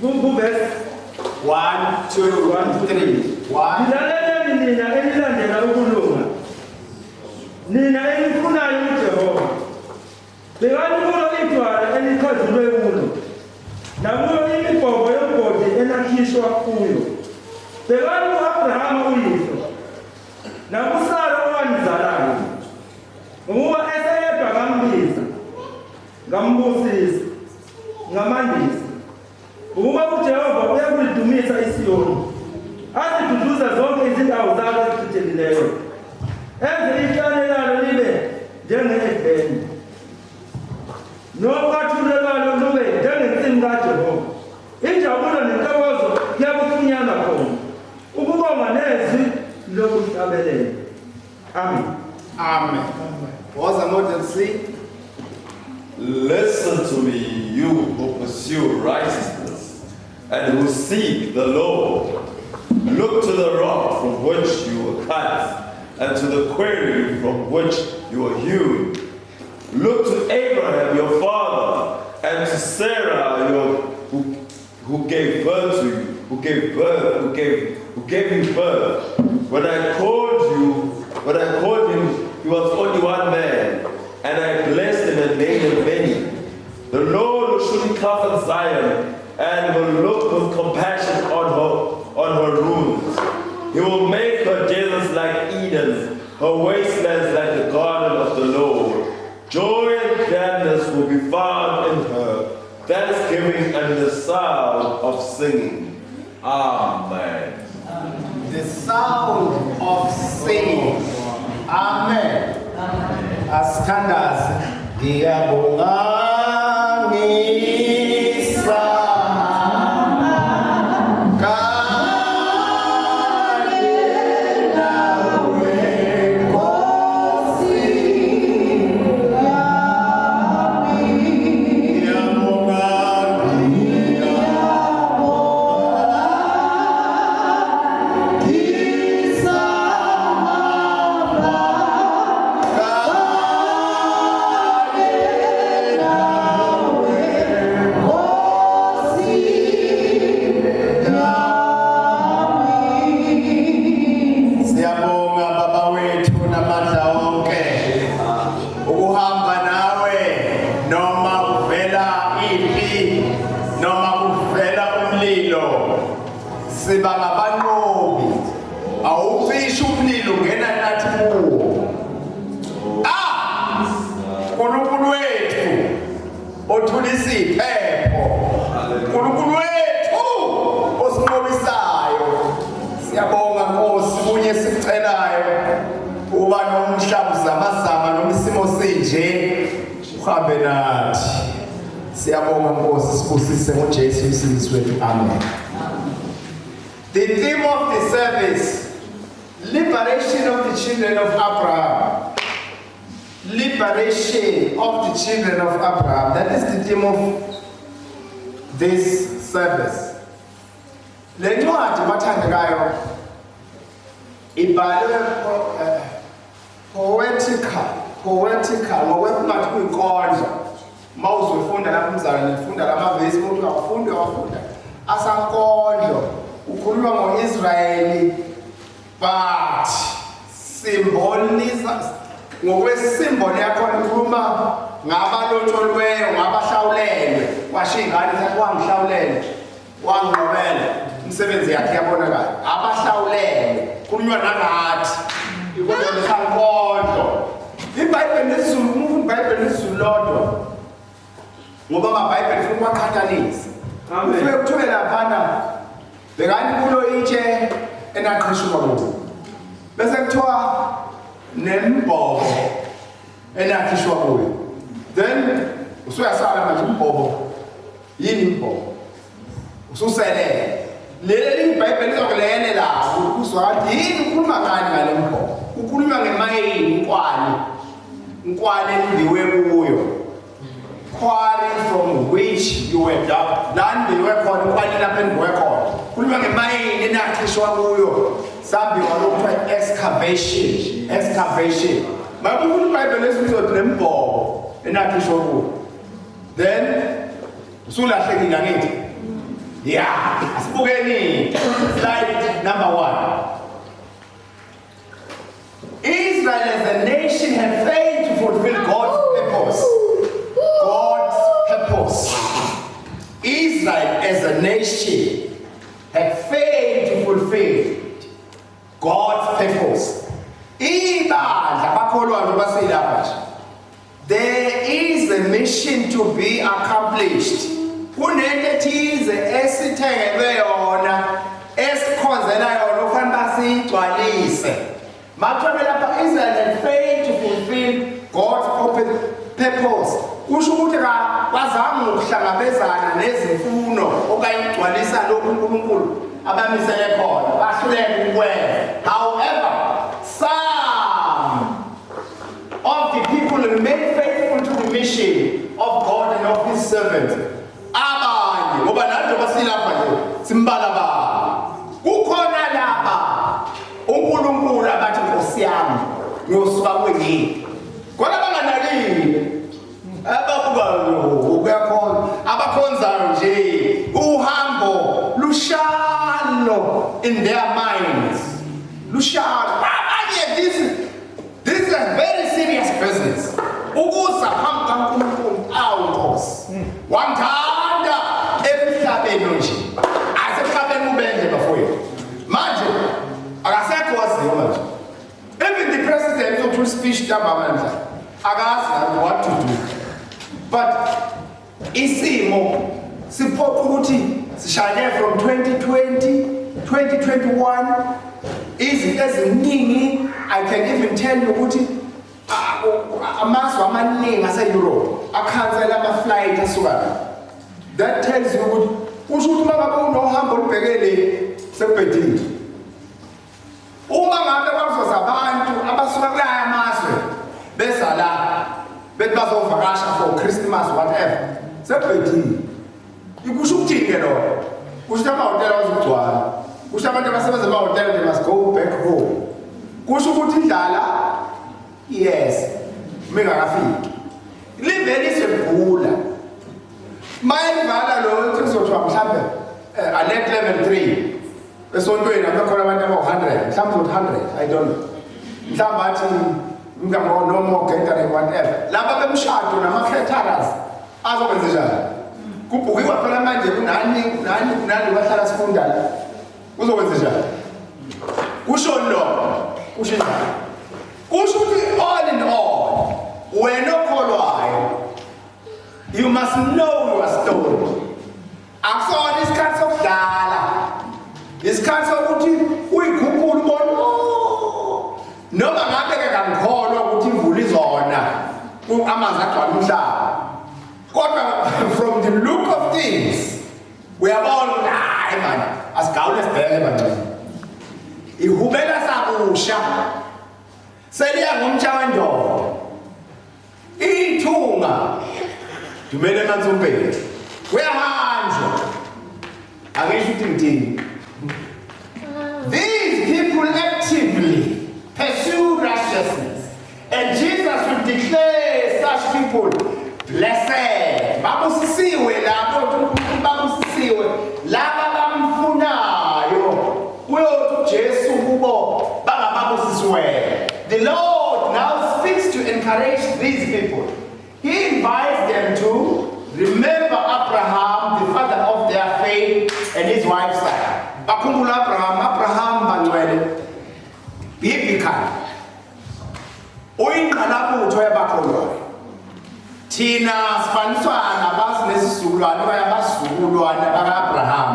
Verse 1, 2, 1, 3. 1. nina elilandela ukulunga. Nina elifunayo uJehova. Bekani kulo idwala elikhazulwe kulo. Nakuyo imibhoko yobhodi enakhishwa kuyo. Bekani uAbrahama uyihlo. NakuSara owanizalayo. Ngoba eseyedwa ngambiza. Ngambusisa. Ngamandisa. Ngoba uJehova uyakulidumisa iSiyoni. Aziduduza zonke izindawo zalo ezichithekeleyo. Enze ihlane lalo libe njenge-Edeni. Nokwathulo lwalo lube njengensimu kaJehova. Injabulo nentokozo kuyakufunyana khona. Ukubonga nezwi lokuhlabelela. Amen. Amen. What's the model say? Listen to me, you who pursue righteousness and who seek the Lord. Look to the rock from which you were cut, and to the quarry from which you were hewn. Look to Abraham your father, and to Sarah who gave birth to you, who gave you birth. When I called him, he was only one man, and I blessed him and made him many. The Lord will surely comfort Zion, and will look with compassion on her ruins. He will make her deserts like Eden, her wastelands like the garden of the Lord. Joy and gladness will be found in her, thanksgiving and the sound of singing. Amen. The sound of singing. Amen. As standards, Amen. The theme of the service, liberation of the children of Abraham. Liberation of the children of Abraham. That is the theme of this service. Lencwadi bathandekayo ibhalwe poetical ngokwekungathi kuyinkondlo. Mawuzofunda lapha umzala nifunda lamavesi umuntu awafunda asankondlo ukhuluma ngoIsrayeli but symbolisa ngokwesimbolo yakho ukhuluma ngabalotsholiweyo ngabahlawulelwe washingane sathi wangihlawulele wangqobela umsebenzi yakhe yabonakala abahlawulelwe kunywa nangathi ikonto lesankondlo iBhayibheli lesizulu umfunda iBhayibheli lesizulu lodwa ngoba amaBhayibheli funa ukwaqhathanisa. Amen. Ufike kuthiwe laphana bekani kulo itshe enaqhishwa kulo. Bese kuthiwa nembhobo enakhishwa kuyo. Then usuyasala manje umbhobo yini imbhobo? Ususele. Leli iBhayibheli lizokulele la ukuzwa ukuthi yini ukhuluma ngani ngale mbhobo? Ukhuluma ngemayini inkwali endiwe kuyo. Quarry from which you were dug. Land you were called, quarry lapho you were called. Kuliwa ngemayini enakhishwa kuyo. Sambi walokho excavation. Mabufuna iBhayibheli lesizwe nembhobo enakhishwa kuyo. Then usulahlekile ngithi. Yeah, asibukeni slide number 1. Israel as a nation had failed to fulfill God's purpose. God's purpose. Israel as a nation had failed to fulfill God's purpose. There is a mission to be accomplished. Kunethize esithengelwe yona esikhonzela yona ufanele basiyigcwalise. Manje lapha Israel had failed to fulfill God's purpose. Kusho ukuthi bazama ukuhlangabezana nezimfuno okanye ukugcwalisa lokhu uNkulunkulu abamisele khona. Bahluleke ukwenza. However, some of the people remain faithful to the mission of God and of His servants. Abanye ngoba nanje basilapha nje simbala ba. Kukhona lapha uNkulunkulu abathi Nkosi yami ngiyosuka kwengini. Kodwa banganakile. Ababuka abakhonzayo nje uhambo lushalo in their minds. Lushalo. This is a very serious business. Ukuza phambi kaNkulunkulu awunkosi. Wamthanda emhlabeni nje. Asemhlabeni ubenze bafowethu. Manje akasekho waziyo manje. Even the president uthi speech tabamandla. Akazi what to do. But isimo siphoqa ukuthi sishayele from 2020, 2021 izinto eziningi. I can even tell you ukuthi amazwe amaningi ase-Europe akhansela ama-flight asuka. That tells you ukuthi kusho ukuthi mangabe unohambo olubhekele sebhedini. Uma ngabe bazoza abantu abasuka kulaya amazwe beza la bethi bazovakasha for Christmas whatever sebhedini. Ikusho ukuthini lokho? Kusho ukuthi amahhotela azogcwala. Kusho abantu abasebenza amahhotela they must go back home. Kusho ukuthi indlala yes mingakafiki. Livele isegula. Mayivala lo sizothiwa mhlambe alert level 3 esontweni abakhona abantu aba-100 mhlawumbe 100 I don't know. Mhlawumbe athi no more gathering whatever. Laba bemshado nama-caterers azokwenza njani? Kubhukiwa phela manje kunani bahlala sifunda la. Uzokwenza njani? Kusho lo. Kusho njani? Kusho ukuthi all in all wena okholwayo you must know your story. Akusona isikhathi sokudala. Isikhathi sokuthi uyigugule ubona noma ngabe ke ngikholwa ukuthi imvula izona amanzi agcwala umhlaba. Kodwa from the look of things uyabona ukuthi hayi man asigawule sibheke bancane. Ihubela sabusha seliya ngomtsha wendoda. Ithunga dumele emanzumpeni kuyahanjwa angisho ukuthi ngithini. These people actively pursue righteousness, and Jesus will declare such people blessed. Babusisiwe labo babusisiwe laba bamfunayo uyothi Jesu kubo bangababusisiwe. The Lord now speaks to encourage these people. He invites them to remember Abraham, the father of their faith, and his wife Sarah. Bakhumbula Abraham bangcwele biblical. Uyingqalabutho yabakholwayo. Thina sifaniswa nabazi nesizulwane bayabazulwane baka-Abraham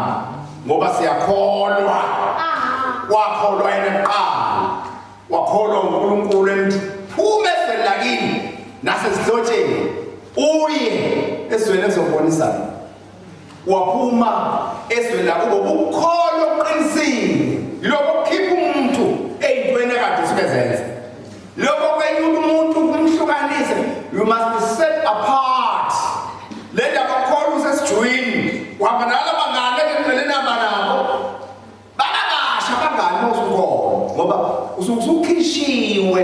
ngoba siyakholwa. Wakholwa yena kuqala. Wakholwa uNkulunkulu emthi phume eselakini nasezihlotsheni uye ezweni ezobonisa. Waphuma ezweni lakubo ukholwa oqinisile. Yilokho okukhipha umuntu eyintweni ekade sibezenza. Lokho kwenyuka umuntu kumhlukanise. You must be set apart. Lenda bakholwa usesijwini. Uhamba nala bangane ekugcineni nabo. Bakabasha bangane osukholwa ngoba usukhishiwe.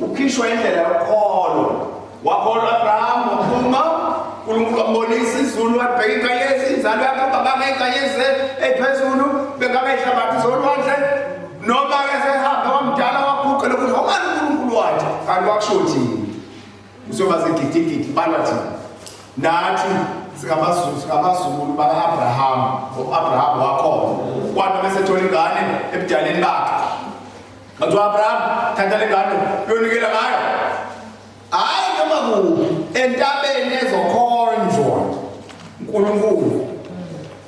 Ukhishwa indlela yokholwa. Wakholwa Abraham waphuma uNkulunkulu ambonisa iZulu wabheka inkanyezi inzalo yakhe babanga inkanyezi ephezulu bengakayihlabathi zolwandle noma ke sehamba wamdala waguqa lokuthi omani uNkulunkulu wathi kanti wakushothini usoba segidigidi balathi nathi singabazulu baka-Abraham u-Abraham wakhona kwathi besethola ingane ebudaleni bakhe ngathi u-Abraham thatha le ngane uyonikela ngayo hayi noma kuphi entabeni ezokhonjwa uNkulunkulu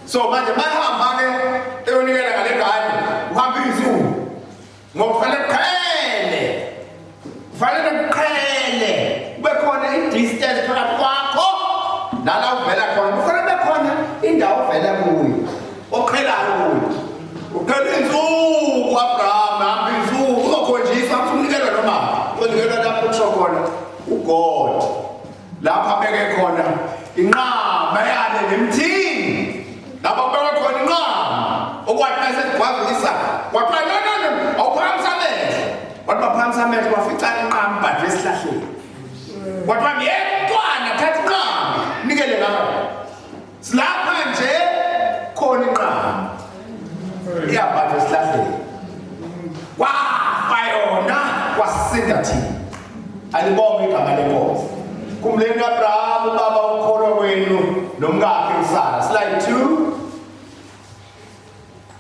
so manje mayihamba-ke eyonikela ngale ngane uhamba izulu ngokufanele kuqhele kube khona i-distance phakathi kwakho nala uvela khona kufanele kube khona indawo uvela kuyo oqhelayo kuyo uqhela insuku Abraham hamba insuku uzokhonjiswa umnikelo noma unikelwa lapho kusho khona uGod lapha abeke khona inqama yale nemthini lapha abeke khona inqama okwathi mase kwavisa kwathiwa no awuphakamisa amehlo wathi baphakamisa amehlo wafica inqama but esihlahleni kwathiwa mntwana thatha inqama nikele ngalo silapha nje khona inqama iyabhatha esihlahleni wafa yona kwasinda thina alibonge igama lenkosi kumleni Abraham ubaba ukholwa kwenu nomkakhe uSara. Slide 2.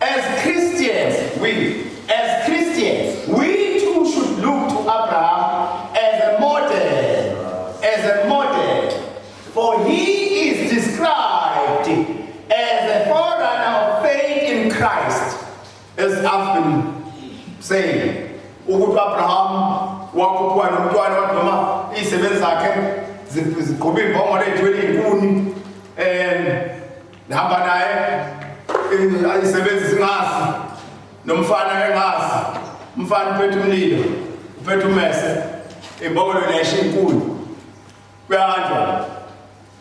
As Christians we too should look to Abraham as a model, for he is described as a forerunner of faith in Christ, as I've been saying. Ukuthi Abraham wakhuphuka nomntwana wathi noma izisebenzi zakhe ziqhubile imbongolo ezithwele inkuni nihamba naye izisebenzi zingazi nomfana engazi umfana uphethe umlilo uphethe umese imbongolo nesha inkuni kuyahanjwa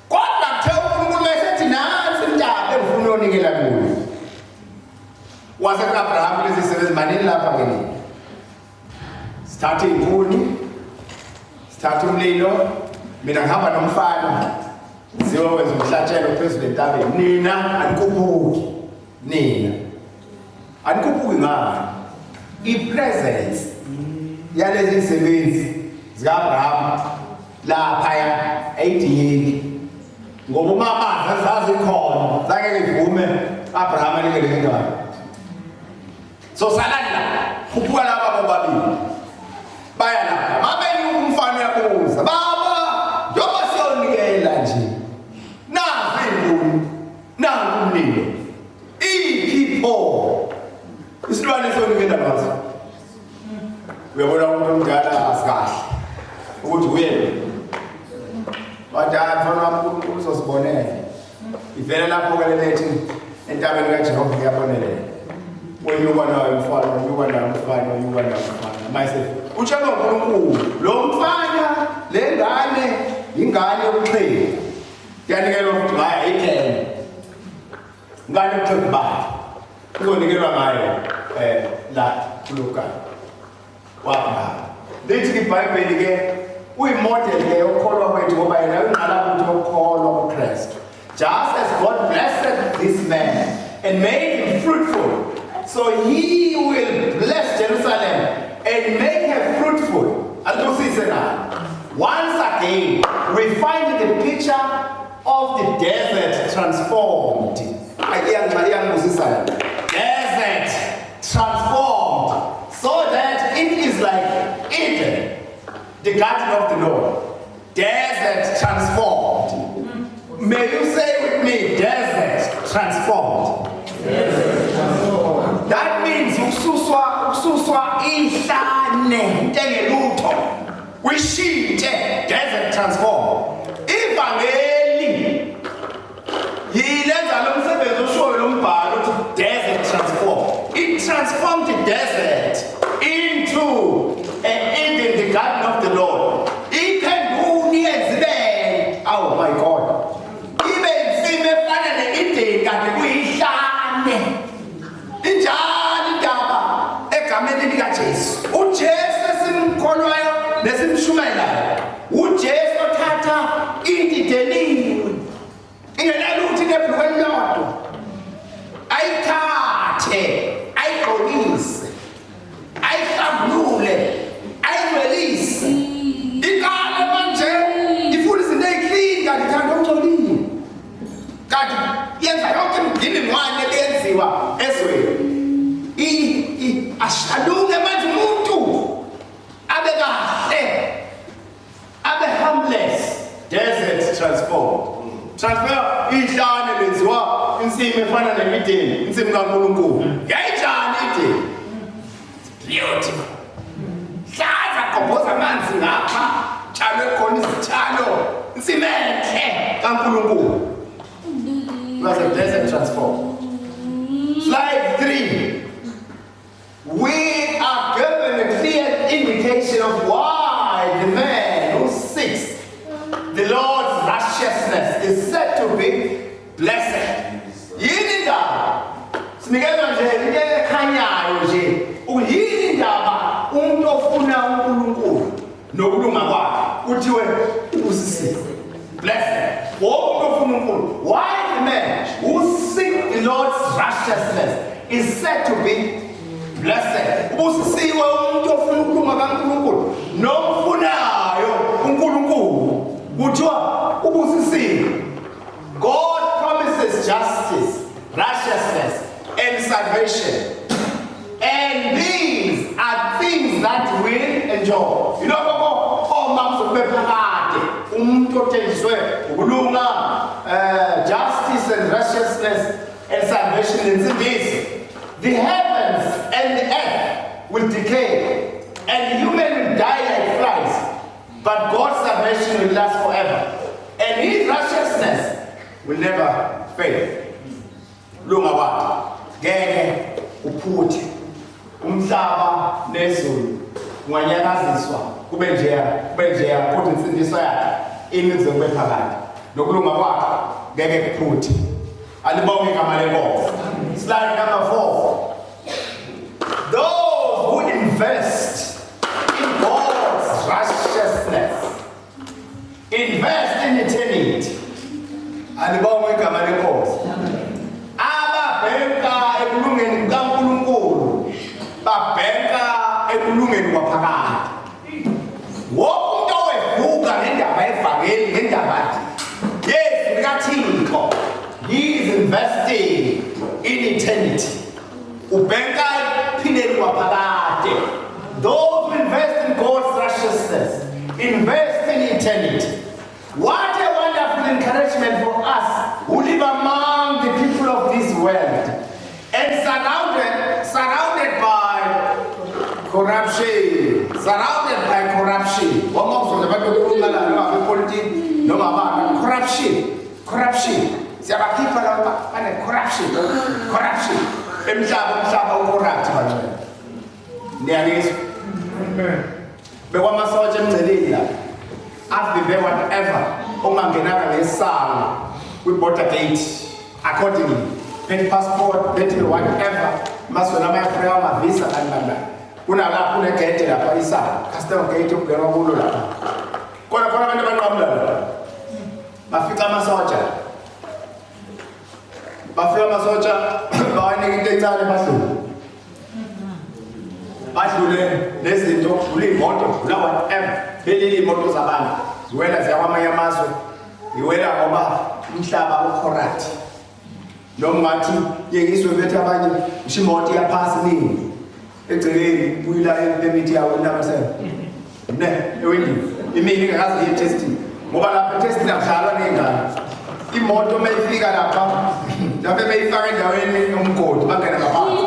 kodwa kuthe uNkulunkulu mesethi nansi intaba engifuna uyonikela kuyo wase Abraham lezi zisebenzi manini lapha ngene sithathe inkuni sithathe umlilo mina ngihamba nomfana siyowenza umhlatshelo phezulu entabeni nina anikuphuki ngani ipresence yalezi zisebenzi zika-Abraham laphaya ayidingeki ngoba umamanzi zazikhona zake livume Abraham anikele ngendaba so salani la kuphuka laba bobabili baya lapha mabeni umfana yakuza baba njengoba siyonikela nje nazi inkuni nangu umlilo iphipho isilwane siyonikela ngazo uyabona umuntu omdala asikahle ukuthi uye wadala mfana wami uzosibonela ivele lapho ke lethi entabeni kaJehova kuyabonelela wenyuka nayo mfana myself utshela uNkulunkulu lo mfana le ngane ingane yokuxhela yanikelwa ukuthi ngaya ayithele ngane yokuxhela bakhe uzonikelwa ngayo la kulokani wapha lithi iBhayibheli ke uyimodel ke yokholwa kwethu ngoba yena uyingqala ukuthi ukholwa kuKristu. Just as God blessed this man and made him fruitful, so he will bless Jerusalem and make her fruitful. Once again, we find the picture of the desert transformed. Desert transformed, so that it is like Eden, the garden of the Lord. Desert transformed. May you say with me, desert transformed. That means ukususwa ihlane ntengelutho wishintshe desert transform. Ivangeli yilenza lo msebenzi oshoyo lo mbhalo uthi desert transform. It transformed the desert into Eden, the garden of the Lord. Iphenduni ezibele. Oh my God. Ibe insime efana ne-Eden kanti kuyihlane. Injani indaba egameni likaJesu. uJesu esimkholwayo nesimshumayelayo uJesu othatha into ideliwe ingelela ukuthi nebhulukwe lodwa ayithathe ayigqokise ayihlambulule ayingcwelise ikale manje ifuna izinto ey'clean kanti thanda okungcolile kanti yenza yonke imininingwane eyenziwa ezweni alunge manje umuntu abe kahle abe harmless. Desert transfer ihlane lenziwa insimi efana nemideni insimi kaNkulunkulu yayijani ideni beautiful hlaza gobhoza amanzi ngapha tshalwe khona izitshalo insimi enhle kaNkulunkulu. It was a desert transform. Slide 3. We are given a clear indication of why the man who seeks the Lord's righteousness is said to be blessed. Yini ndaba sinikezwa nje into ekhanyayo nje uyini ndaba umuntu ofuna uNkulunkulu nokulunga kwakhe kuthiwe ubusisiwe blessed. Umuntu ofuna uNkulunkulu. Why the man who seeks the Lord's righteousness is said to be blessed. Ubusisiwe umuntu ofuna ukulunga kaNkulunkulu nomfunayo uNkulunkulu kuthiwa ubusisiwe. God promises justice, righteousness and salvation, and these are things that we enjoy. You know, umuntu othenjiswe ukulunga, justice and righteousness and salvation insindiso. The heavens and the earth will decay, and human will die like flies, but God's salvation will last forever, and His righteousness will never fail. Lunga wakhe ngeke uphuthe, umhlaba nezulu unganyakaziswa kube njeya kodwa insindiso yakhe imize kube phakathi nokulunga kwakhe ngeke kuphuthe. Alibonge igama lenkosi. Slide number 4. Those who invest in God's righteousness invest in eternity. Alibonge igama lenkosi. Ababheka ekulungeni kaNkulunkulu babheka ekulungeni kwaphakade. Wonke owevuka ngendaba evangeli ngendaba Yesu likaThixo, he is investing in eternity. Ubheka ephileni kwaphakade. Those who invest in God's righteousness invest in eternity. What a wonderful encouragement for us who live among the people of this world and surrounded by corruption. Corruption. Siyabakhipha lapha bane corruption. Emhlaba ucorrupt banje. Niyalizwa? Bekwamasotsha emngceleni la. Avive whatever ongangenanga ngesango kwi-border gate accordingly. Pet passport, bethi whatever masona mayafika amavisa kanibanda. Kunalapho kunegate lapha isango, custom gate ukungena kulo lapha. Khona abantu abanqamula lapha. Bafika amasotsha. Bawanika into encane badlule nezinto, kule imoto, kula whatever. Leli imoto zabantu ziwela ziyakwamanye amazwe, iwela ngoba umhlaba ucorrupt. Noma ngathi yekiswe bethu abanye ishimoto yaphasi nini egceleni buyila permit yawo inabasela ne ewendini imini ingakazi ye testing ngoba lapha testing akudlalwa nengane. Imoto mayifika lapha lapha bayifaka endaweni yomgodi bangena ngaphansi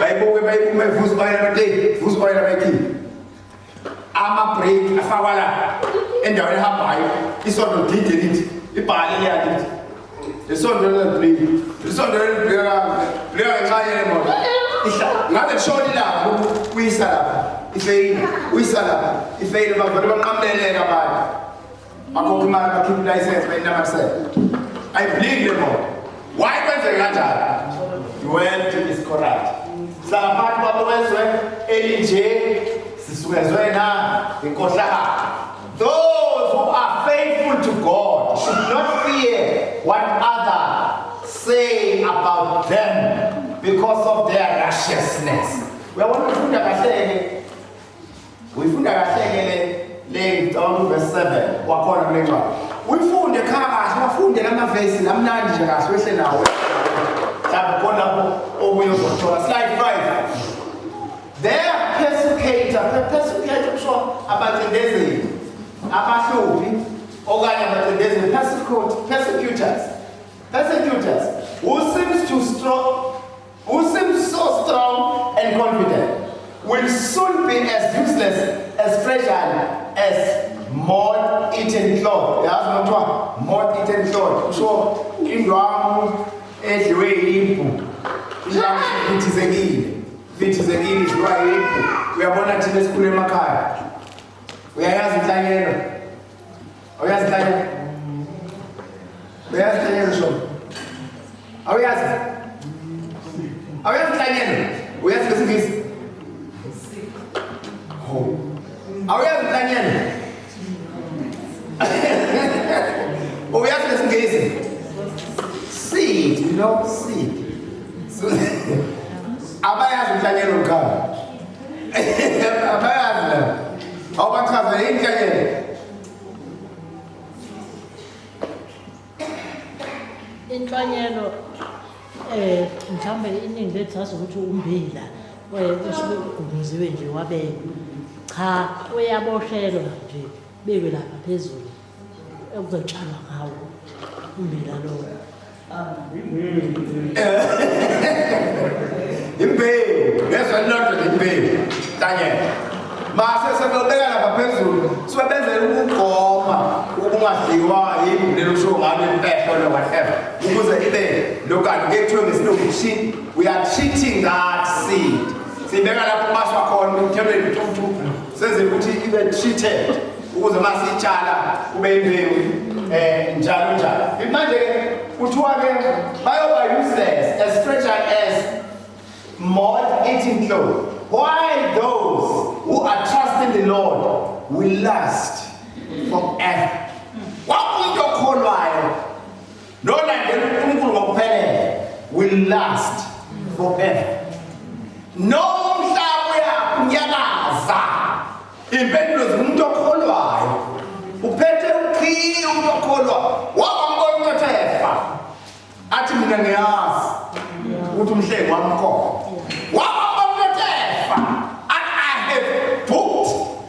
bayibuke vuza bayela bayikhipha ama-brake afakwa la endaweni ehambayo isondo lidide lithi ibhale liyake lithi isondo lelibheka ngenxa yemoto ngabe lishoni lapha uyisa lapha ifeyile bavele banqamleleka abantu bakhokha imali bakhipha ilayisensi bayinamathisela ayibhiliki le moto. Why kwenzeke kanjani? The world is corrupt. Sabantu babezwe elinje sisukezwe na inkohlakalo. Those who are faithful to God should not fear what others say about them because of their righteousness. We want to funda kahle. We funda kahle le verse 7 wakhona kulencwadi. Uyifunde khakahle, bafunde lamavesi lamnandi nje kahle wehle nawe. Lapho khona lapho obuye uzothola. Slide 5. Their persecutor kusho abancindezeli, abahluphi okanye abancindezeli, persecutors who seems so strong and confident will soon be as useless, as fragile as moth-eaten cloth. Yazi nothiwa moth-eaten cloth. Kusho indwangu edliwe yimpu. Indwangu vithizekile idliwa yimpu. Uyabona thina esikhule emakhaya. Uyayazi inhlanyelo? Awuyazi inhlanyelo? Uyayazi inhlanyelo sho? Awuyazi? Awuyazi inhlanyelo? Uyazi ngesingisi? Awuyazi inhlanyelo? Uyazi ngesingisi? Seed, you know, seed. So, abayazi inhlanyelo mkhaya. Abayazi la. Awubachaza inhlanyelo. Inhlanyelo mhlambe iningi lethu sazi ukuthi umbila usuke ugumuziwe nje wabekwa. Cha, uyaboshelwa nje bekwe lapha phezulu okuzotshalwa ngawo umbila lo. Imbewu, ngesolodwa imbewu. Inhlanyelo. Mase sebebeka lapha phezulu, sibenzela ukugoma ukungadliwa yimvelo sho ngabe impehlo no whatever. Ukuze ibe lokani kethiwe ngesilungu we are treating that seed. Sibeka lapho baswa khona ukuthelweni tutu senze ukuthi ibe treated ukuze masitshala kube imbewu njalo njalo. Manje kuthiwa ke bayoba useless, as fragile as moth-eaten cloth. While those who are trusting the Lord will last forever. Wamuntu okholwayo nolandela uNkulunkulu ngokuphelele will last forever. Nomhlaba uyakunyakaza. Impendulo zomuntu okholwayo uphethe uqhiyi umuntu okholwa wabambona ukuthi efa athi mina ngiyazi ukuthi umhlengi wami khona.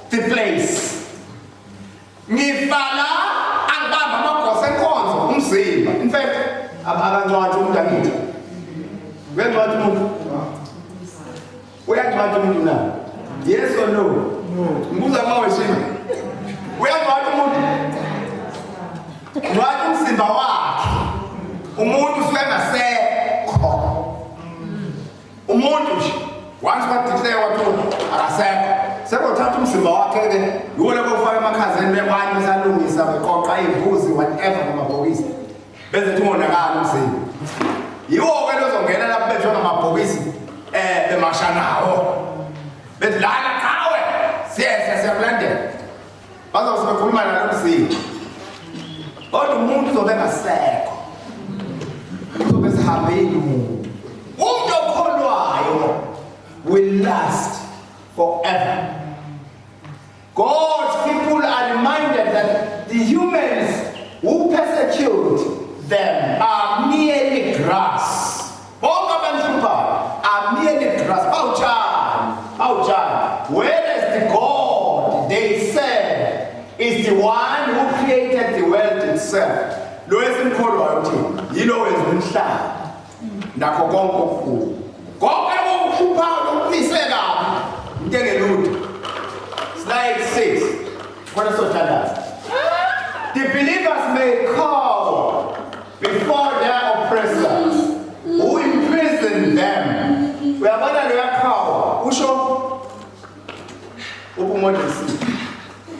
The place. Ngifala angibamba amagosa enkonzo umzimba. In fact, abancwadi umuntu akithi. Uyancwadi umuntu? Uyancwadi umuntu na? Yes or no? Ngibuza maweshini. Uyancwadi umuntu? Ncwadi umzimba wakhe. Umuntu usuke engasekho. Umuntu nje once declare wathi akasekho. Sekuthatha umzimba wakhe ke yona bofaka emakhazeni bebanye besalungisa beqoqa imbuzi whatever ngamabhokisi bese thimonakala umzimba yiwo ke lozongena lapho bethwa ngamabhokisi bemasha nawo bethi lana qawe siyakulandela bazobe bekhuluma nalo umzimba kodwa umuntu uzobe engasekho uzobe sihambile umuntu okholwayo will last forever. God's people are reminded that the humans who persecute them are merely grass. All are merely grass. Whereas the God they serve is the one who created the world itself. Slide 6. The believers may call before their oppressors who imprison them. We are going to call. Usho ukumodisi.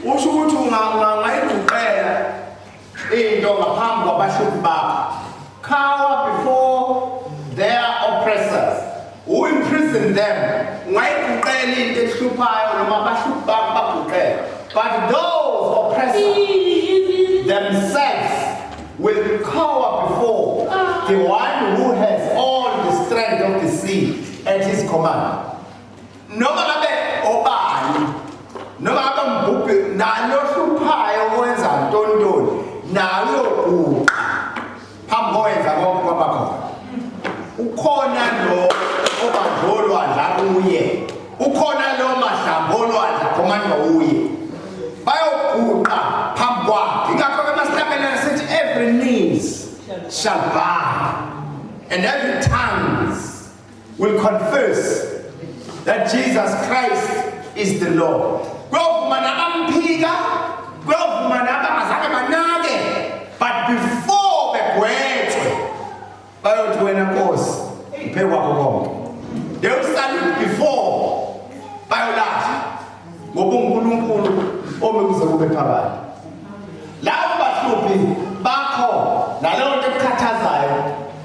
Usho ukuthi ungayikuqela into ngaphambi kwabahluphi bakho. Cower before their oppressors who imprison them. But those oppressors themselves will cower before the one who has all the strength of the sea at his command. Noma ngabe obani, noma ngabe mbhubhi nalo hluphayo wenza ntontoni, nayo phambi kowenza konke kwabakhona. Ukhona lo obandolwandla kuye, ukhona lo mahlambolwandla komandwa uye. Bayobhuqa phambi kwakhe. Ingakho ke masihlabelana sithi every knees shall bow and every tongue will confess that Jesus Christ is the Lord. Kuyovuma nabamphika, kuyovuma nabangazange banake, but before begwetshwe bayothi wena Nkosi uphe kwakho konke. They will stand before bayolathi ngoba uNkulunkulu ome kuze kube phakathi. Labo bahluphi bakho naleyo nto ekukhathazayo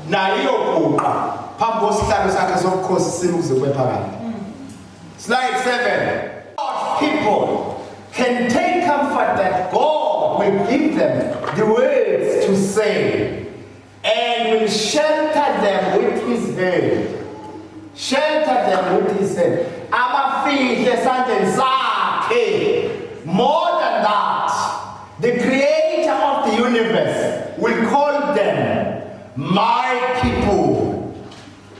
nayo iyobhuqa phambi kosihlalo sakhe sobukhosi sime kuze kube phakathi. Slide 7. God's people can take comfort that God will give them the words to say and will shelter them with his hand. Shelter them with his hand. Abafihle esandleni sakhe. More than that, the creator of the universe will call them my people.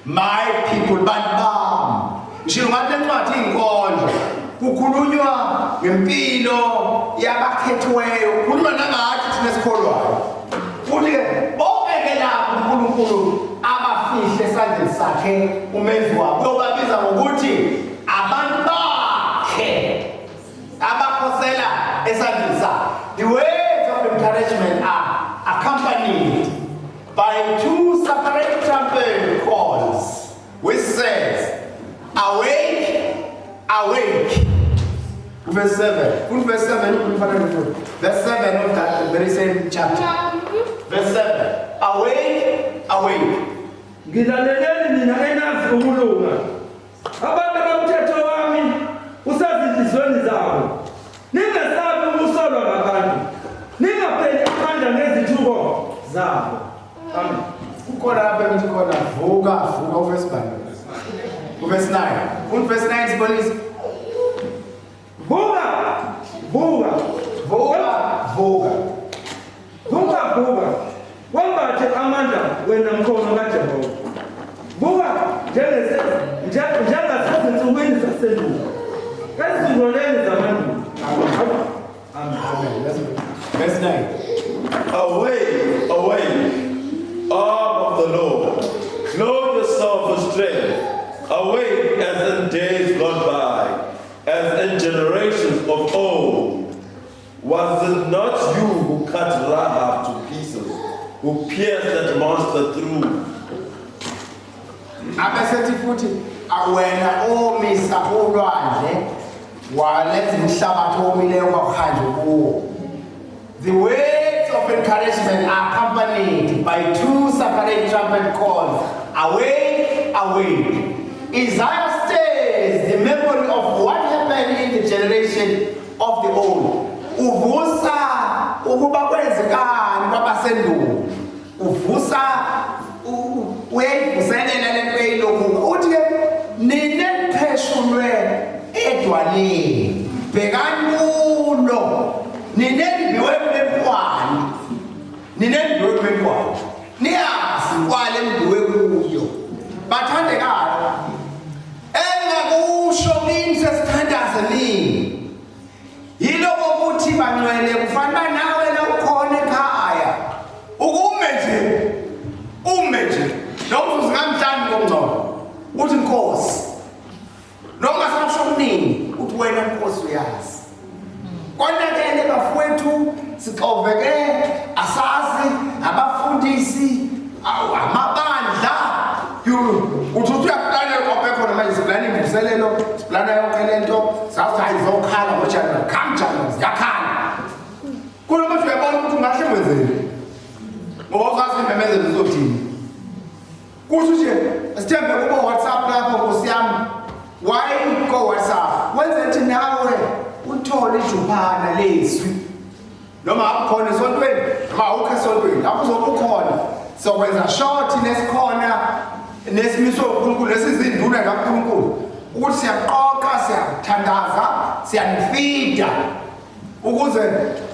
My people. Bam. Njengoba lencwadi inkondlo kukhulunywa ngempilo yabakhethiweyo, kukhulunywa nangathi thina esikholwayo. Futhi ke bonke ke lapho uNkulunkulu abafihle esandleni sakhe umenzi wabo uyobabiza ngokuthi abantu bakhe abakhosela esandleni sakhe. The words of encouragement are accompanied by 2 separate trumpet calls which says awake, awake. Verse 7. Verse 7. Verse 7 of that very same chapter. Verse 7. Awake, awake. Ngilaleleni mina enazi ukulunga. Abantu abamthetho wami usazi izizweni zabo. Ningasabi ukusolwa ngabantu. Ningapheli amandla ngezithuko zabo. Amen. Kukhona lapha ukuthi khona vuka uverse 5. Verse 9. Und verse 9 sibonisa. Vuka. Wambathe amandla wena mkhono kaJehova. Vuka njengasezinsukwini zasendulo. Ezizukulwaneni zamandulo. Amen. Verse 9. Awake, awake, arm of the Lord. Clothe yourself with strength. Awake as in days gone by, as in generations of old. Was it not you who cut Rahab to pieces, who pierced that monster through? Abesethi futhi awena omisa ulwandle walenza umhlabathi omileyo kwakuhanjwe kuwo. The words of encouragement are accompanied by 2 separate trumpet calls. Awake, awake. Isaiah stays the memory of what happened in the generation of the old. Uvusa ukuba kwenzekani kwabasendulo. Uvusa uyayivuselela lento eyilokhu. Uthi ke nine pheshulwe edwaleni. Bhekani kulo. Ninendiwe kwempwani. Niyazi kwale ndiwe kuyo. Bathandekayo. Engakusho kimi sesithandaze nini. Yiloko ukuthi bangcwele kufanele nawe la ukhona ekhaya. Ume nje. Noma uzingamhlanje ngomngcwabo. Uthi Nkosi. Noma sasho kuningi uthi wena Nkosi uyazi. Konakele bafowethu sixoveke asazi abafundisi amabandla uthi uyaplana kophe khona manje siplana imvuselelo siplana yonke lento sathi ayizokhala ngoJanuary come January yakhala kulo manje uyabona ukuthi ungahle wenzeni ngoba sathi imemezelo izothini kuthi nje sithembe kubo WhatsApp lapho Nkosi yami why go WhatsApp wenze ukuthi nawe uthole ijuphana lezwi noma akukhona esontweni noma awukho esontweni lapho uzobe ukhona sokwenza short nesikhona nesimiso uNkulunkulu lesizinduna kaNkulunkulu ukuthi siyaqoqa siyathandaza siyanifida ukuze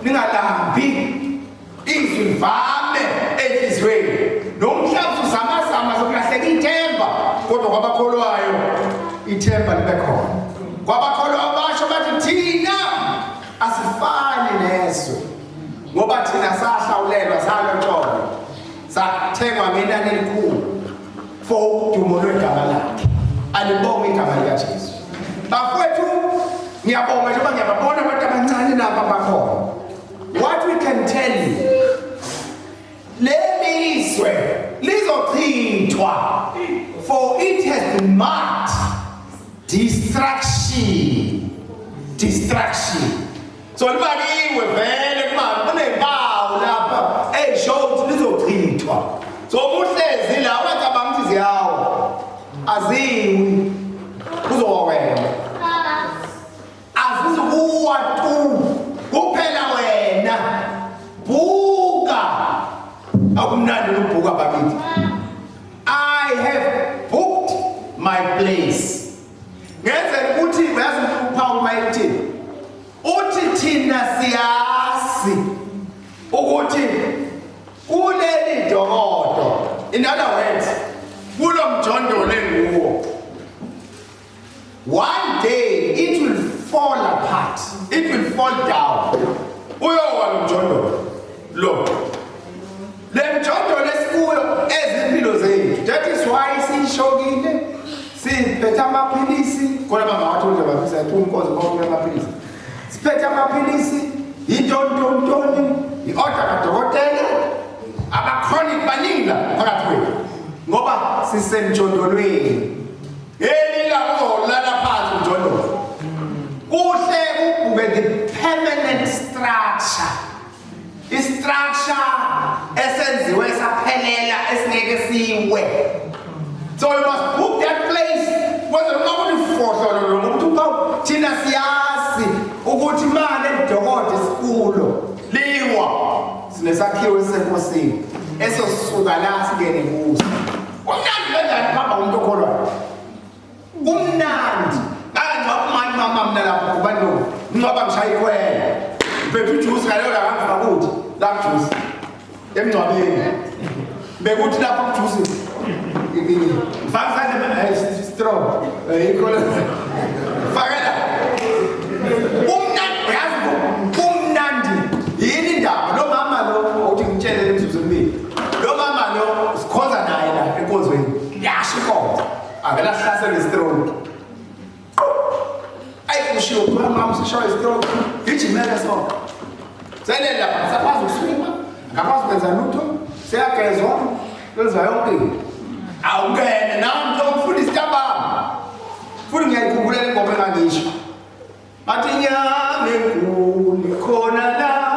ningalambi izwi livame enhlizweni nomhlaba uzamazama zokulahleka ithemba kodwa kwabakholwayo ithemba libe khona kwabakholwa abasho bathi thina asifani neso ngoba thina sahlawulelwa salontsholo sathengwa ngenani elikhulu for udumo lwegama lakhe alibonge igama likaJesu bafowethu ngiyabonga njengoba ngiyababona abantu abancane nabo abakhona. What we can tell you lelizwe lizochithwa for it has been marked destruction so libaliwe vele kunempawu lapha eyisho ukuthi lizochithwa so umuhlezi la wacabanga ukuthi ziyawo aziwi kuzowawena azizukuwa tu kuphela wena buka akumnandi ukubhuka bakithi. I have booked my place ngenzela ukuthi uyazi uPaul mayithini uthi thina siyazi ukuthi kuleli dokodo in other words kulo mjondolo enguwo one day it will fall apart, it will fall down. Uyowa lo mjondolo lo le mjondolo esikuyo ezimpilo zethu. That is why sishokile siphethe amaphilisi khona mama wathi nje bafisa uNkosi konke amaphilisi siphethe amaphilisi intoni i-order kadokotela abakhona baningi la phakathi kwethu ngoba sisemjondolweni elila uzolala phansi umjondolo kuhle ubhuke the permanent structure i-structure esenziwe saphelela esingeke siwe so you must book that place whether nobody fohlo lo ngokuthi thina siyazi ukuthi imali edokodo isikulo liwa sinesakhiwo senkosini esosisuka la singene kuso umnandi kanjani baba umuntu okholwayo umnandi manje mama mina lapho kubantu ngoba ngishaya ikwela bephi ujuice ngalo la ngifaka ukuthi la juice emncwabeni bekuthi lapho ujuice mfaka sanje straw ikhola fakela umnandi yazi umnandi yini indaba lo mama lo uthi ngitshele lemzuzu emini lo mama lo sikhonza naye la enkonzweni yasho konke avela hlasela istroke ayishiwo mama sishoya istroke gijimela sonke selela lapha saphaza ukuswima ngaphazi kwenza lutho siyagezwa kwenza yonke awungene nami ngiyofuna isitabama futhi ngiyayikhumbula le ngoma engangisho bathi nyame nkulu khona la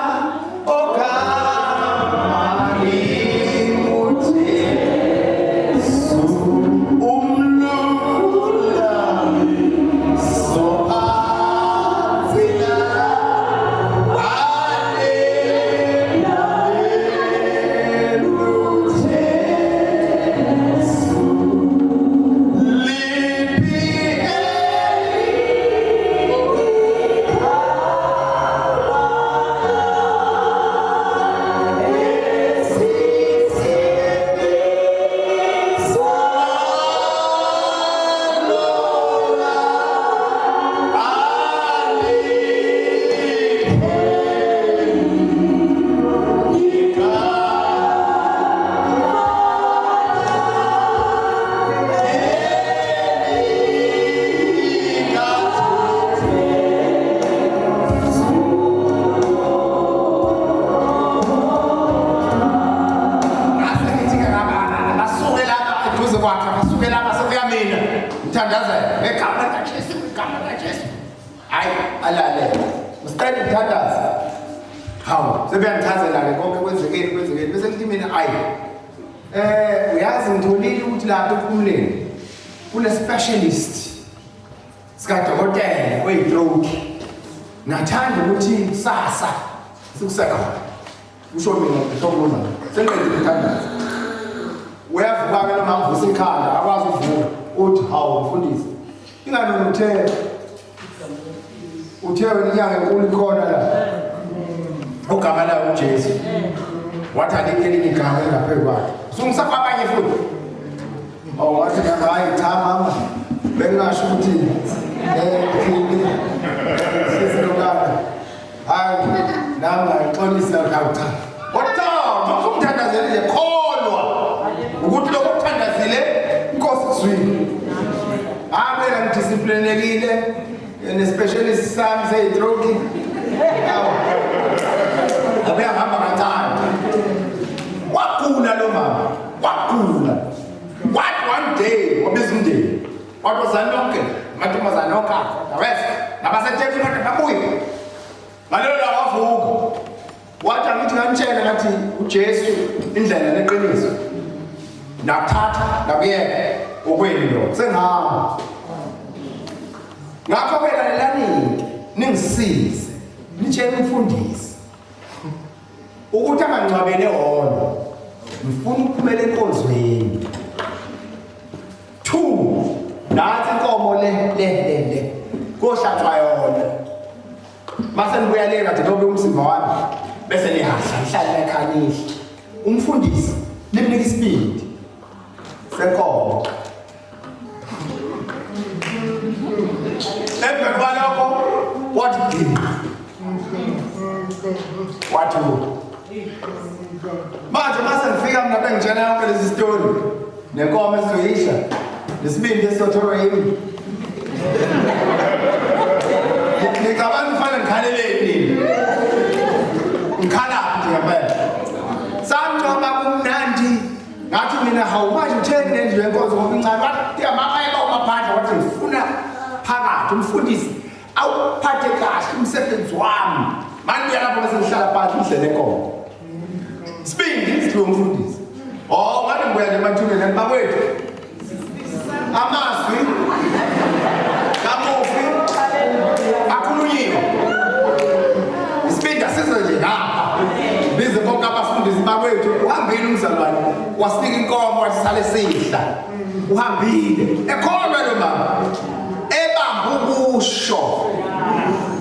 uyazi ngitholile ukuthi lapho ephumuleni kune specialist sikadokotela oyithroat nathanda ukuthi sasa sikuseka usho mina ngishobona sengenze umthandazo uyavuka ke noma mvusa ikhanda akwazi ukuvuka uthi hawu mfundisi ingani uthe wena inyanga enkulu ikhona la ugama la uJesu wathi alikeli igama engaphezu kwakhe sungisakwabanye futhi wathi hayi cha mama bengasho ukuthi phini sisilokana hayi nami ngixolisa cha kodwa umthandazeli nje kholwa ukuthi lokho kuthandazile inkosi kuzwini abela ngidisciplinekile specialist sami seyidrogi abehamba kancane wagula lo mama wagula one day wabiza umndeni watozana lonke amantombazane onke nawese nabasetsheni kodwa babuye ngalelo la wavuka wathi angithi nganitshela ngathi uJesu indlela neqiniso nakuthatha nakuyeka okwenu lo sengihamba ngakho ke lalelani ningisize nitshela umfundisi ukuthi angangcwabele holo ngifuna ukuphumela enkonzweni 2 nathi inkomo le kohlatshwa yona mase nibuya le kade nobe umzimba wami bese lihahla lihlala ekhanihle umfundisi limnika isibindi senkomo emva kwalokho wathi gini wathi manje mase ngifika mina bengitshela yonke lezi story nenkomo esizoyisha nesibindi esizotholwa yimi ngicabanga kufanele ngikhaleleni ngikhala nje ngempela samncoma kumnandi ngathi mina hawu manje utheni lendlu yenkonzo ngoba incane wathi amaqeba umaphandle wathi ngifuna phakathi umfundisi awuphathe kahle umsebenzi wami manje uyalapho bese ngihlala phansi indlela enkomo sibindi sithi umfundisi ngathi ngibuya nje emathuneni bakwethu amazwi kamufi akhulunyiwe isibindi asizo nje ngapha bize bonke abafundisi bakwethu uhambile umzalwane wasinika inkomo wasisale sidla uhambile ekholwa lo mama ebamba ukusho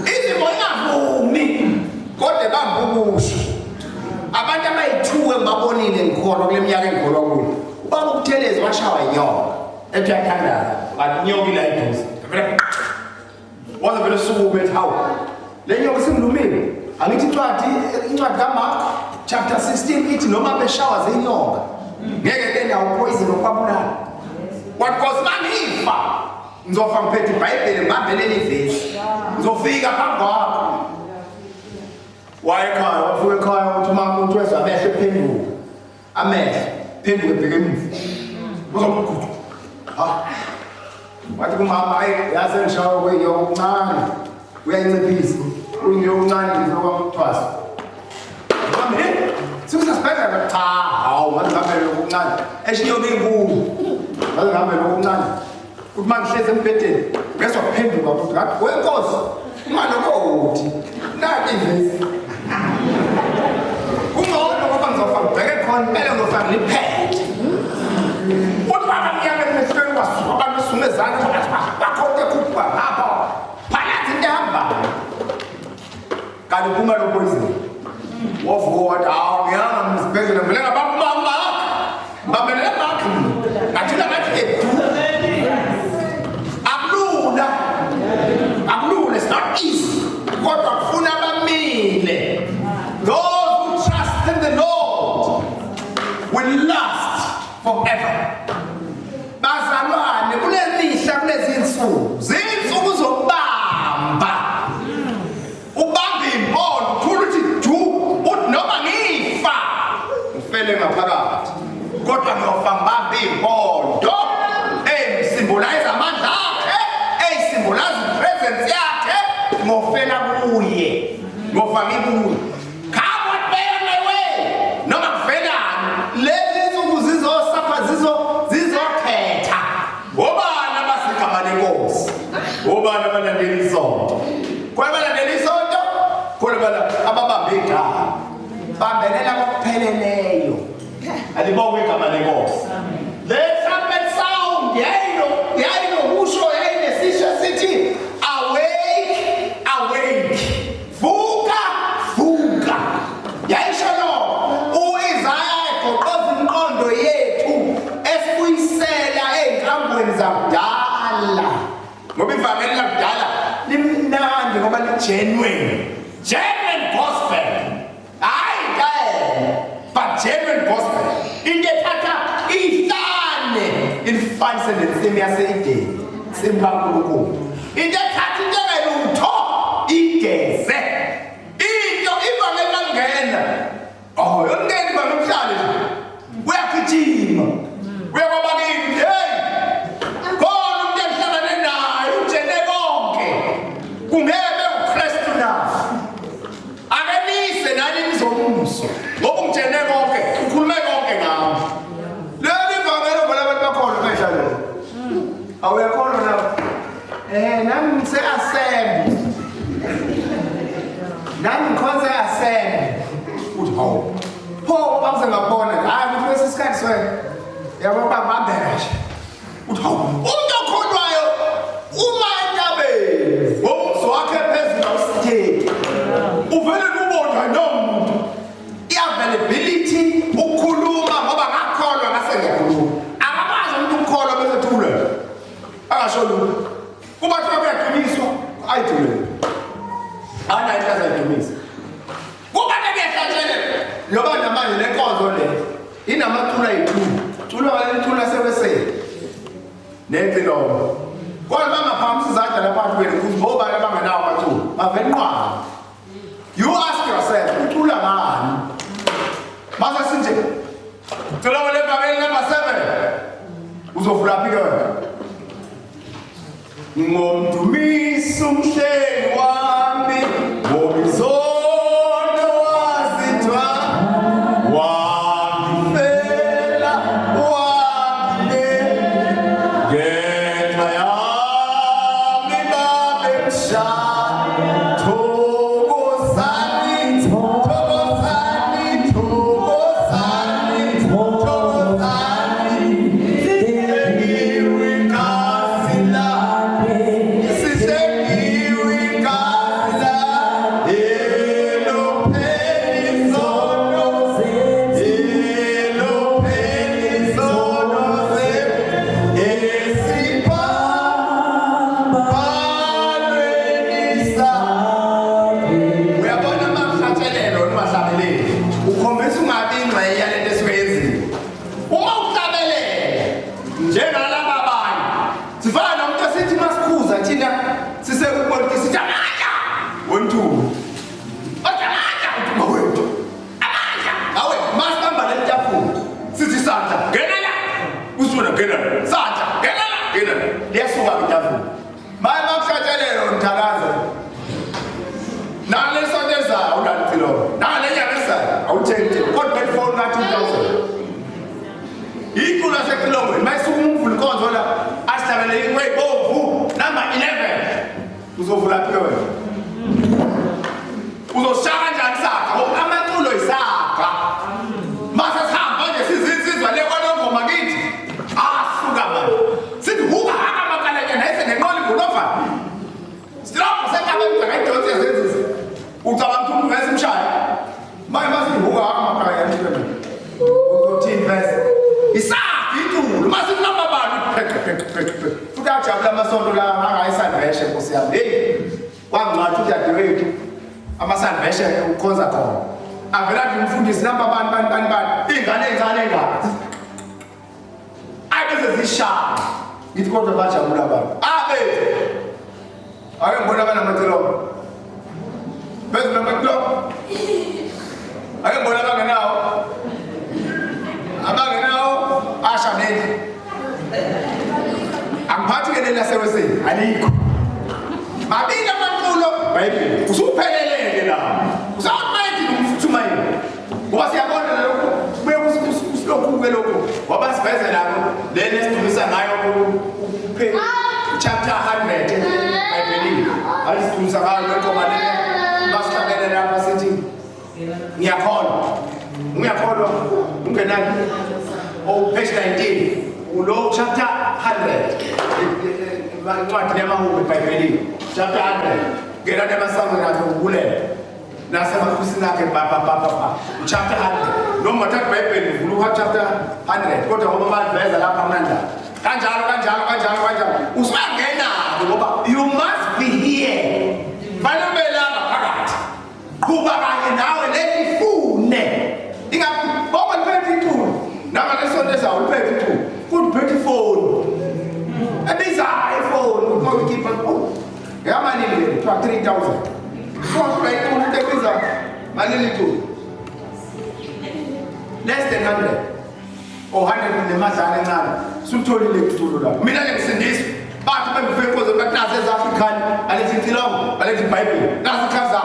izimo ingavumi kodwa ebamba ukusho abantu abayithuwe ngibabonile ngikholwa kule minyaka engikholwa kuyo ubaba ukutheleza washawa inyoka ethi uyathandaza kanti inyoka ila eduze waze vele sukume ethi hawu le nyoka singilumile angithi incwadi kaMark chapter 16 ithi noma beshawa zinyoka ngeke ke nawo poison okwabulala what cause mangifa ngizofa ngiphethe iBhayibheli ngibambelele ivesi ngizofika phambi kwakho wayekhaya wafuka ekhaya uthi mama umuntu wezwe amehlo ephenduka amehlo phenduke ebheke emuva uzokugudu wathi kumama hayi yaze ngishawa kwenyoka okuncane uyayinciphisa uyinyoka uncane ngizokwamthwasa mama sikusasibhedlela cha hawu ngathi ngihambele okuncane eshiyobe inkulu ngathi ngihambele okuncane uthi mangihlezi embhedeni bese waphenduka ukuthi ngathi wenkosi ungalokho uthi nathi ivesi kungcono ngoba ngizofa ngibheke khona impela ngizofa ngiliphethe uthi baba ngiyake emehlweni kwasuka abantu besungezana bakhonke khupha ngapha phakathi into ehambayo kanti uphuma lo poison wavuka wathi hawu ngiyanga msibhedlela vele ngabamama babelele bakhe ngathina ngathi akulula it's not easy kodwa kufuna abamile those who trust in the Lord will last forever bazalwane kulemihla kulezi zinsuku zobamba ubamba impondo uthula uthi ju uthi noma ngifa ufele ngaphakathi kodwa ngiyofa ngibambe impondo symbolize amandla akhe symbolize presence yakhe ngofela kuye ngofa ngikuye khabo bheka my way noma kuvelani lezi insuku zizosapha zizokhetha ngobani abasigaba lenkosi ngobani abalandela isonto kwabalandela isonto khona ababambe igama ezivangeli zakudala ngoba ivangeli lakudala limnandi ngoba ligenuine gospel hayi but genuine gospel into ethatha ihlane ilifanise nensimi yaseideni simbankulunkulu into ethatha into engelutho igeze into ivangeli langena yonke ivangeli uyagijima uyababakini hey khona umuntu engihlangane naye ujene konke kungebe uKristu na akenise nani nizombuso ngoba ungijene konke ukhulume konke ngawo leli vangelo ngoba abantu bakholwa phesha lo awuyakholwa na nami ngiseasemble nami ngikhonze asemble uthi hawo pho bangise ngabona hayi ukuthi wesisikhathi swe yabo bambambela nje uthi hawo umuntu okholwayo uma entabeni ngomso wakhe phezulu awusitheki uvele ubona nomuntu i-availability ukukhuluma ngoba ngakholwa ngase ngiyakhuluma akakwazi umuntu ukukholwa bese thule angasho lutho kuba kuthiwa kuyadumiswa ayidumele ana into azayidumisa kuba nebiyahlatshelela yoba namanje lenkonzo le inamathula ayithula thula walethula sewesele nempilongo kodwa bangaphamisa izandla lapha kwenu kuzobani abangenawo amathula bavele nqwala you ask yourself uthula ngani mase sinje thula wale vangeli number 7 uzofuna phike wena ngomdumisa umhleli wami ngobizono wazithwa wangifela wangile ngenxa yami babemsha thokozani uzovula phike wena uzoshaka njani saka amaculo isaka mase sihamba nje sizizwa le kwanongoma kithi asuka manje sithi huka haka makaleke nayise nenqoli ngolova silapho sekaba ngidonse yezenzisi ucabanga ukuthi umuntu ngesimshaya mase huka haka makaleke nje uzothini bese isaka iculo mase kunamba abantu futhi ajabula amasonto la angayisalveshe nkosi yami hey wangcwathi udadewethu amasalveshe ukhonza khona avela nje umfundisi namba bani ingane ayibeze zishaya ngithi kodwa bajabula abantu abethu ake ngibona abana amathelo bese namathelo ake ngibona abangenawo asha nini angiphathi ke lena seweseni alikho mabili amaculo bayibhile usupheleleke la usawumayithi nomfuthumayo ngoba siyabona lokho kubuye kusilokhu lokho waba sibheze lapho lena esidumisa ngayo chapter 100 bayibhile alisidumisa ngayo lokho malele basihlabele lapha sithi ngiyakholwa ungenani page 19 ulo chapter 100 incwadi yamahubo eBhayibhelini chapter 100 ngena nemasango nakhe ubulela nasemakhosini akhe baba chapter 100 noma thatha iBhayibheli uvula chapter 100 kodwa ngoba baliveza lapha mnanda kanjalo kanjalo usangena ngoba you must be here balobelanga phakathi kuba kanye nawe lelifune ingabona phethe ithulu nama lesonto ezawo phethe ithulu kuthi phethe phone abiza iphone ukhipha yamani le 3000 phone right on ebiza malini tu less than 100 or 100 nemadlana encane sutholile ithulu lapho mina ngisindiswa bathi bengifekoze bataze eAfrikani alethi intilongo alethi iBhayibheli nasi ikhaza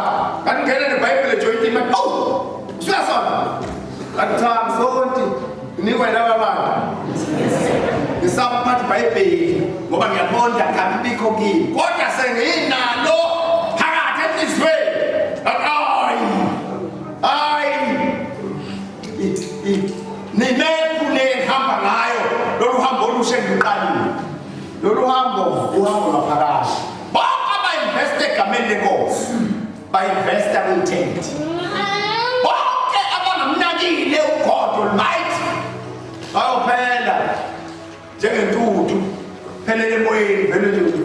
kanti ngene neBhayibheli ejoyinti imali siyasona kanti sonke nikwe laba bantu ngisaphatha iBhayibheli ngoba ngiyabonda ngabikho kimi kodwa senginalo phakathi enhlizweni nimepule hamba ngayo lolu hambo olushe ngiqalile lolu hambo uhambo laphakathi bonke aba-investe egameni lenkosi ba-investa kwi-intent bonke abangamnakile uGod Almighty bayophela njengentuthu phelele emoyeni vele nje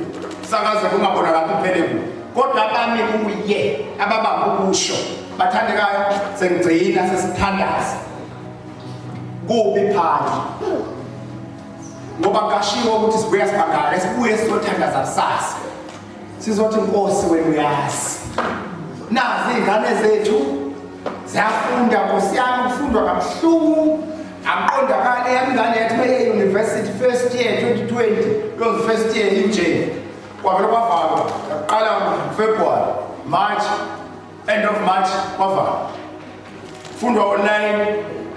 sakaze kungabonakali kuphele kuyo kodwa abami kuye ababamba ukusho bathandekayo sengigcina sesithandaza kubi phansi ngoba kashiwo ukuthi sibuya sibangale sibuye sizothandaza kusasa sizothi Nkosi wena uyazi nazi izingane zethu ziyafunda Nkosi yami kufundwa kabuhlungu aqondakale yamngane yathi beye university first year 2020 lo first year inje kwavela kwavalwa yaqala February March end of March kwavalwa fundwa online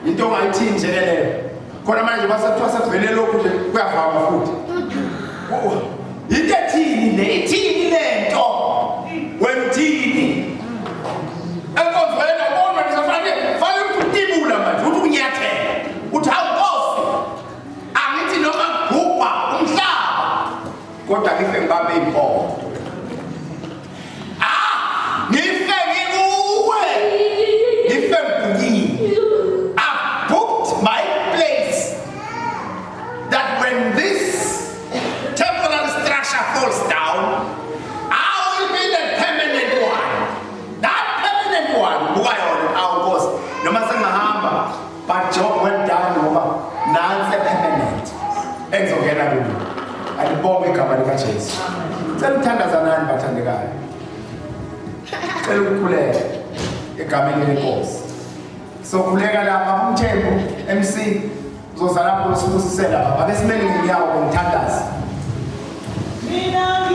into ongayithini nje leyo khona manje basathiwa sekuvele lokhu nje kuyavalwa futhi into ethini lento wena uthini enkonzweni ubona fanele ukutibula manje uthi unyathela uthi awukosi angithi noma kubhubha umhlaba kodwa ngife ngibambe impondo ngife ngikuwe ngife ngibhukile I booked my place that when this temporal structure falls down I will be the permanent one that permanent one bukayona awukosi noma sengahamba but job went down ngoba nansi permanent engizongena kulo alibonge igama likaJesu cela uthandazanani bathandekayo cela ukukhuleka egameni lenkosi sokhuleka lapha umthembu MC uzoza lapho usibusisela baba besimele ngiyawo ngithandaza mina